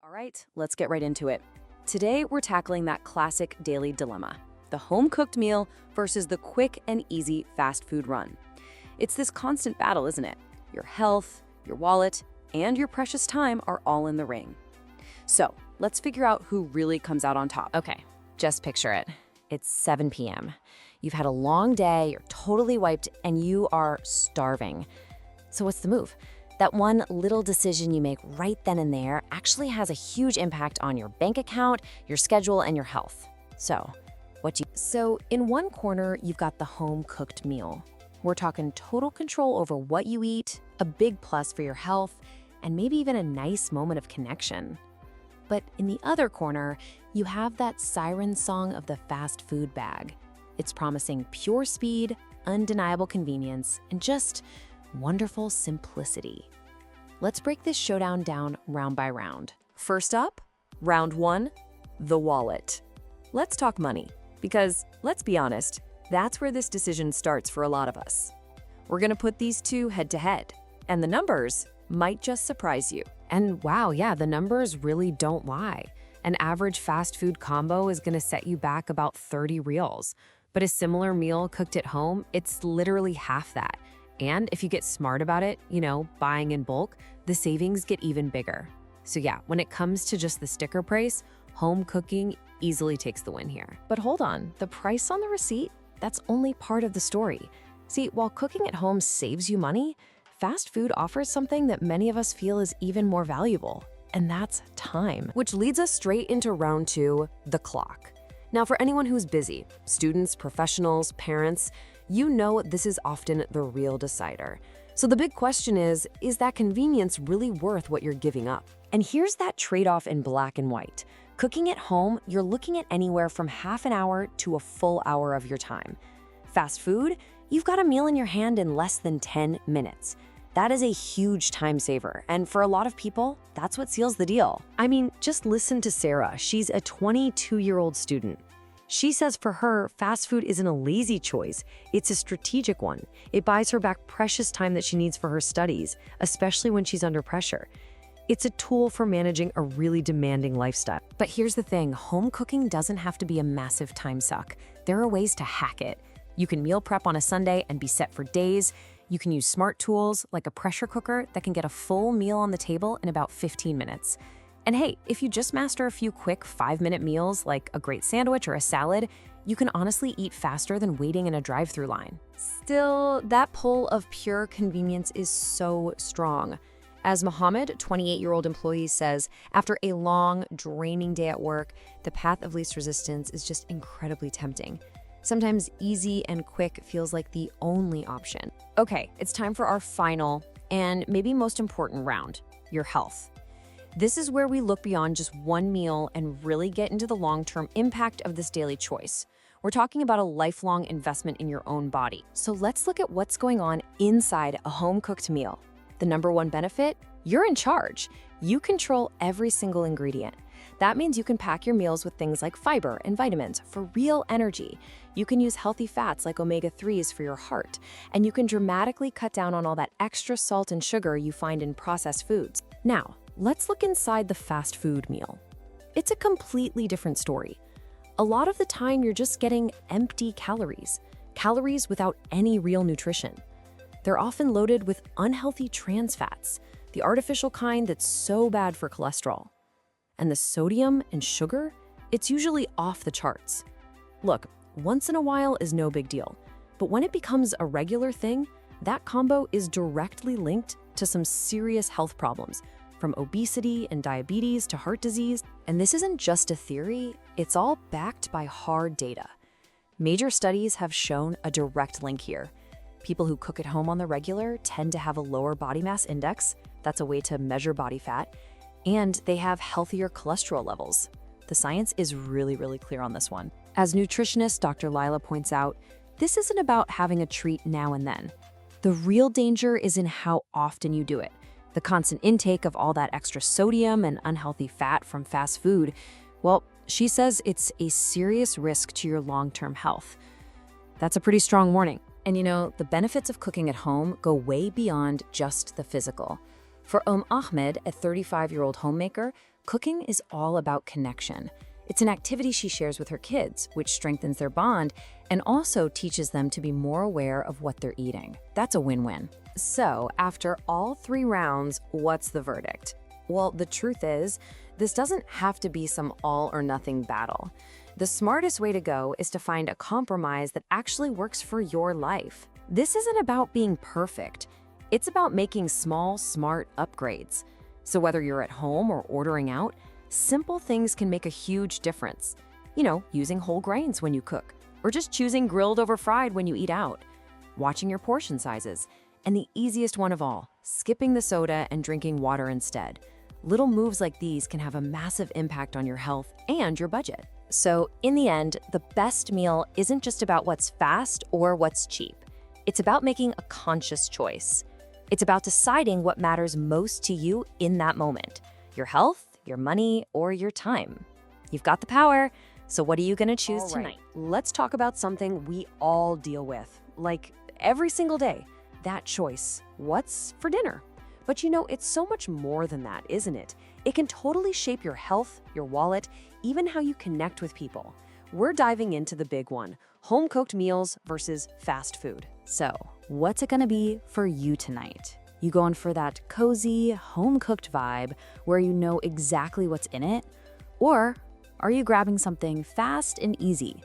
All right, let's get right into it. Today, we're tackling that classic daily dilemma, the home-cooked meal versus the quick and easy fast food run. It's this constant battle, isn't it? Your health, your wallet, and your precious time are all in the ring. So, let's figure out who really comes out on top. Okay, just picture it. It's 7 p.m. You've had a long day, you're totally wiped, and you are starving. So what's the move? That one little decision you make right then and there actually has a huge impact on your bank account, your schedule, and your health. So in one corner, you've got the home-cooked meal. We're talking total control over what you eat, a big plus for your health, and maybe even a nice moment of connection. But in the other corner, you have that siren song of the fast food bag. It's promising pure speed, undeniable convenience, and just wonderful simplicity. Let's break this showdown down round by round. First up, round one, the wallet. Let's talk money, because let's be honest, that's where this decision starts for a lot of us. We're gonna put these two head to head, and the numbers might just surprise you. And wow, yeah, the numbers really don't lie. An average fast food combo is gonna set you back about 30 reals. But a similar meal cooked at home, it's literally half that. And if you get smart about it, buying in bulk, the savings get even bigger. So yeah, when it comes to just the sticker price, home cooking easily takes the win here. But hold on, the price on the receipt, that's only part of the story. See, while cooking at home saves you money, fast food offers something that many of us feel is even more valuable, and that's time. Which leads us straight into round two, the clock. Now, for anyone who's busy, students, professionals, parents, you know this is often the real decider. So the big question is that convenience really worth what you're giving up? And here's that trade-off in black and white. Cooking at home, you're looking at anywhere from half an hour to a full hour of your time. Fast food, you've got a meal in your hand in less than 10 minutes. That is a huge time saver, and for a lot of people, that's what seals the deal. I mean, just listen to Sarah. She's a 22-year-old student. She says for her, fast food isn't a lazy choice, it's a strategic one. It buys her back precious time that she needs for her studies, especially when she's under pressure. It's a tool for managing a really demanding lifestyle. But here's the thing, home cooking doesn't have to be a massive time suck. There are ways to hack it. You can meal prep on a Sunday and be set for days. You can use smart tools like a pressure cooker that can get a full meal on the table in about 15 minutes. And hey, if you just master a few quick 5-minute meals like a great sandwich or a salad, you can honestly eat faster than waiting in a drive-through line. Still, that pull of pure convenience is so strong. As Mohammed, 28-year-old employee, says, after a long, draining day at work, the path of least resistance is just incredibly tempting. Sometimes easy and quick feels like the only option. Okay, it's time for our final and maybe most important round, your health. This is where we look beyond just one meal and really get into the long-term impact of this daily choice. We're talking about a lifelong investment in your own body. So let's look at what's going on inside a home-cooked meal. The number one benefit? You're in charge. You control every single ingredient. That means you can pack your meals with things like fiber and vitamins for real energy. You can use healthy fats like omega-3s for your heart. And you can dramatically cut down on all that extra salt and sugar you find in processed foods. Now, let's look inside the fast food meal. It's a completely different story. A lot of the time, you're just getting empty calories without any real nutrition. They're often loaded with unhealthy trans fats, the artificial kind that's so bad for cholesterol. And the sodium and sugar, it's usually off the charts. Look, once in a while is no big deal, but when it becomes a regular thing, that combo is directly linked to some serious health problems, from obesity and diabetes to heart disease. And this isn't just a theory, it's all backed by hard data. Major studies have shown a direct link here. People who cook at home on the regular tend to have a lower body mass index, that's a way to measure body fat, and they have healthier cholesterol levels. The science is really, really clear on this one. As nutritionist Dr. Lila points out, this isn't about having a treat now and then. The real danger is in how often you do it. The constant intake of all that extra sodium and unhealthy fat from fast food, well, she says it's a serious risk to your long-term health. That's a pretty strong warning. And the benefits of cooking at home go way beyond just the physical. For Ahmed, a 35-year-old homemaker, Cooking is all about connection. It's an activity she shares with her kids, which strengthens their bond and also teaches them to be more aware of what they're eating. That's a win-win. So, after all 3 rounds, what's the verdict? Well, the truth is, this doesn't have to be some all-or-nothing battle. The smartest way to go is to find a compromise that actually works for your life. This isn't about being perfect. It's about making small, smart upgrades. So whether you're at home or ordering out, simple things can make a huge difference. Using whole grains when you cook, or just choosing grilled over fried when you eat out. Watching your portion sizes. And the easiest one of all, skipping the soda and drinking water instead. Little moves like these can have a massive impact on your health and your budget. So in the end, the best meal isn't just about what's fast or what's cheap. It's about making a conscious choice. It's about deciding what matters most to you in that moment. Your health, your money, or your time. You've got the power, so what are you gonna choose tonight? Let's talk about something we all deal with, like every single day. That choice. What's for dinner? But it's so much more than that, isn't it? It can totally shape your health, your wallet, even how you connect with people. We're diving into the big one, home-cooked meals versus fast food. So, what's it gonna be for you tonight? You going for that cozy, home-cooked vibe where you know exactly what's in it? Or are you grabbing something fast and easy?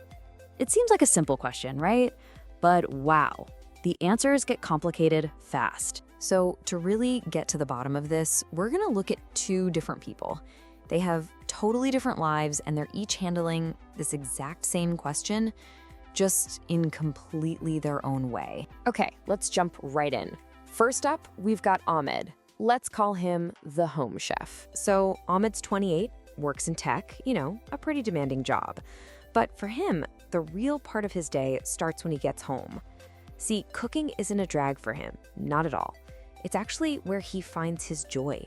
It seems like a simple question, right? But wow, the answers get complicated fast. So to really get to the bottom of this, we're gonna look at 2 different people. They have totally different lives and they're each handling this exact same question, just in completely their own way. Okay, let's jump right in. First up, we've got Ahmed. Let's call him the home chef. So Ahmed's 28, works in tech, a pretty demanding job. But for him, the real part of his day starts when he gets home. See, cooking isn't a drag for him, not at all. It's actually where he finds his joy.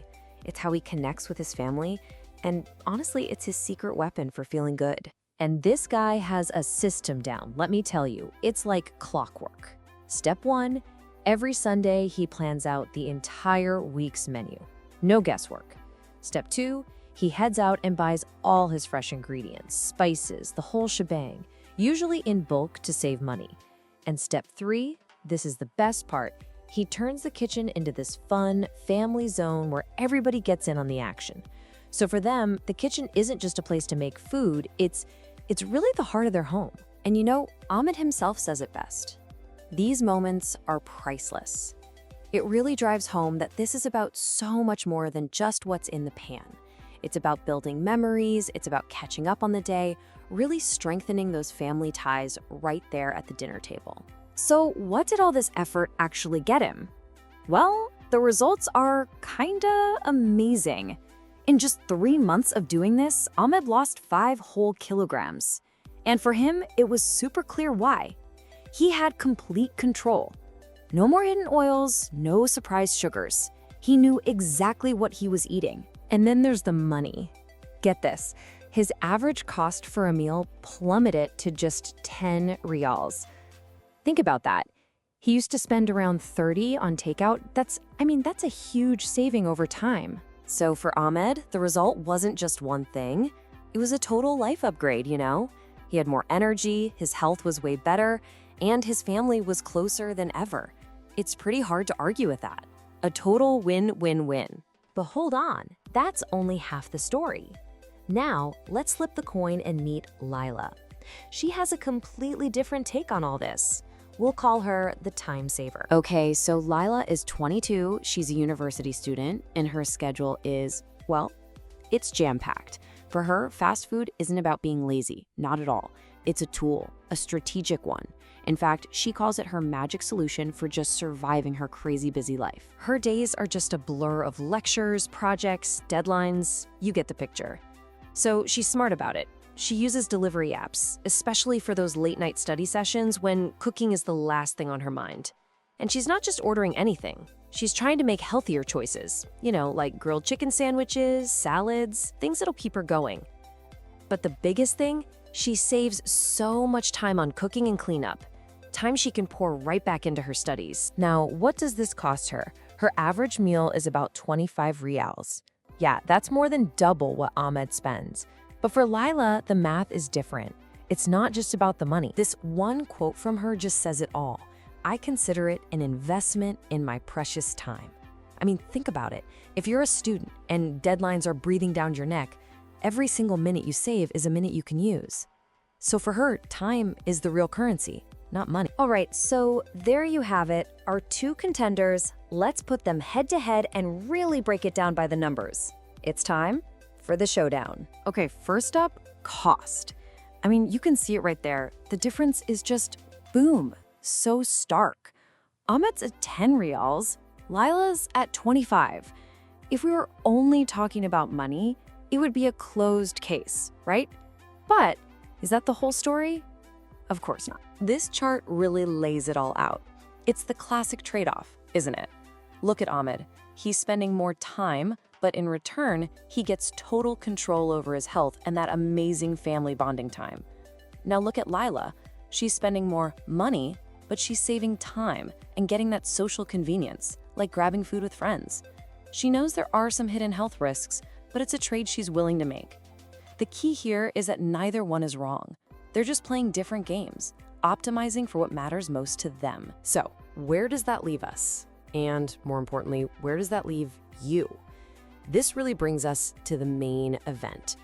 It's how he connects with his family, and honestly, it's his secret weapon for feeling good. And this guy has a system down, let me tell you. It's like clockwork. Step 1, every Sunday he plans out the entire week's menu. No guesswork. Step 2, he heads out and buys all his fresh ingredients, spices, the whole shebang, usually in bulk to save money. And step 3, this is the best part, he turns the kitchen into this fun, family zone where everybody gets in on the action. So for them, the kitchen isn't just a place to make food, it's really the heart of their home. And Ahmed himself says it best. These moments are priceless. It really drives home that this is about so much more than just what's in the pan. It's about building memories, it's about catching up on the day, really strengthening those family ties right there at the dinner table. So what did all this effort actually get him? Well, the results are kinda amazing. In just 3 months of doing this, Ahmed lost 5 whole kilograms. And for him, it was super clear why. He had complete control. No more hidden oils, no surprise sugars. He knew exactly what he was eating. And then there's the money. Get this, his average cost for a meal plummeted to just 10 riyals. Think about that. He used to spend around 30 on takeout. That's a huge saving over time. So for Ahmed, the result wasn't just one thing. It was a total life upgrade, He had more energy, his health was way better, and his family was closer than ever. It's pretty hard to argue with that. A total win-win-win. But hold on, that's only half the story. Now, let's flip the coin and meet Lila. She has a completely different take on all this. We'll call her the time saver. Okay, so Lila is 22, she's a university student, and her schedule is, well, it's jam-packed. For her, fast food isn't about being lazy, not at all. It's a tool, a strategic one. In fact, she calls it her magic solution for just surviving her crazy busy life. Her days are just a blur of lectures, projects, deadlines, you get the picture. So she's smart about it. She uses delivery apps, especially for those late-night study sessions when cooking is the last thing on her mind. And she's not just ordering anything. She's trying to make healthier choices, like grilled chicken sandwiches, salads, things that'll keep her going. But the biggest thing, she saves so much time on cooking and cleanup. Time she can pour right back into her studies. Now, what does this cost her? Her average meal is about 25 riyals. Yeah, that's more than double what Ahmed spends. But for Lila, the math is different. It's not just about the money. This one quote from her just says it all. I consider it an investment in my precious time. I mean, think about it. If you're a student and deadlines are breathing down your neck, every single minute you save is a minute you can use. So for her, time is the real currency, not money. All right, so there you have it, our two contenders. Let's put them head to head and really break it down by the numbers. It's time for the showdown. Okay, first up, cost. I mean, you can see it right there. The difference is just, boom, so stark. Ahmed's at 10 riyals, Lila's at 25. If we were only talking about money, it would be a closed case, right? But is that the whole story? Of course not. This chart really lays it all out. It's the classic trade-off, isn't it? Look at Ahmed. He's spending more time, but in return, he gets total control over his health and that amazing family bonding time. Now look at Lila. She's spending more money, but she's saving time and getting that social convenience, like grabbing food with friends. She knows there are some hidden health risks, but it's a trade she's willing to make. The key here is that neither one is wrong. They're just playing different games, optimizing for what matters most to them. So, where does that leave us? And more importantly, where does that leave you? This really brings us to the main event,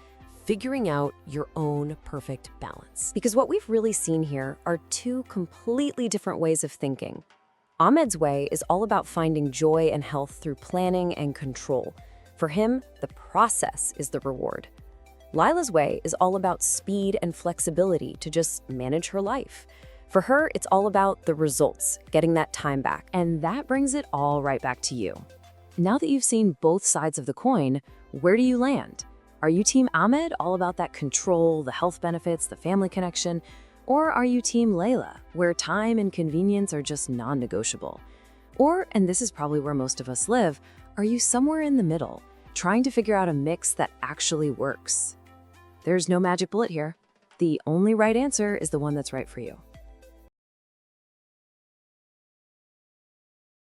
figuring out your own perfect balance. Because what we've really seen here are two completely different ways of thinking. Ahmed's way is all about finding joy and health through planning and control. For him, the process is the reward. Lila's way is all about speed and flexibility to just manage her life. For her, it's all about the results, getting that time back. And that brings it all right back to you. Now that you've seen both sides of the coin, where do you land? Are you Team Ahmed, all about that control, the health benefits, the family connection? Or are you Team Layla, where time and convenience are just non-negotiable? Or, and this is probably where most of us live, are you somewhere in the middle, trying to figure out a mix that actually works? There's no magic bullet here. The only right answer is the one that's right for you.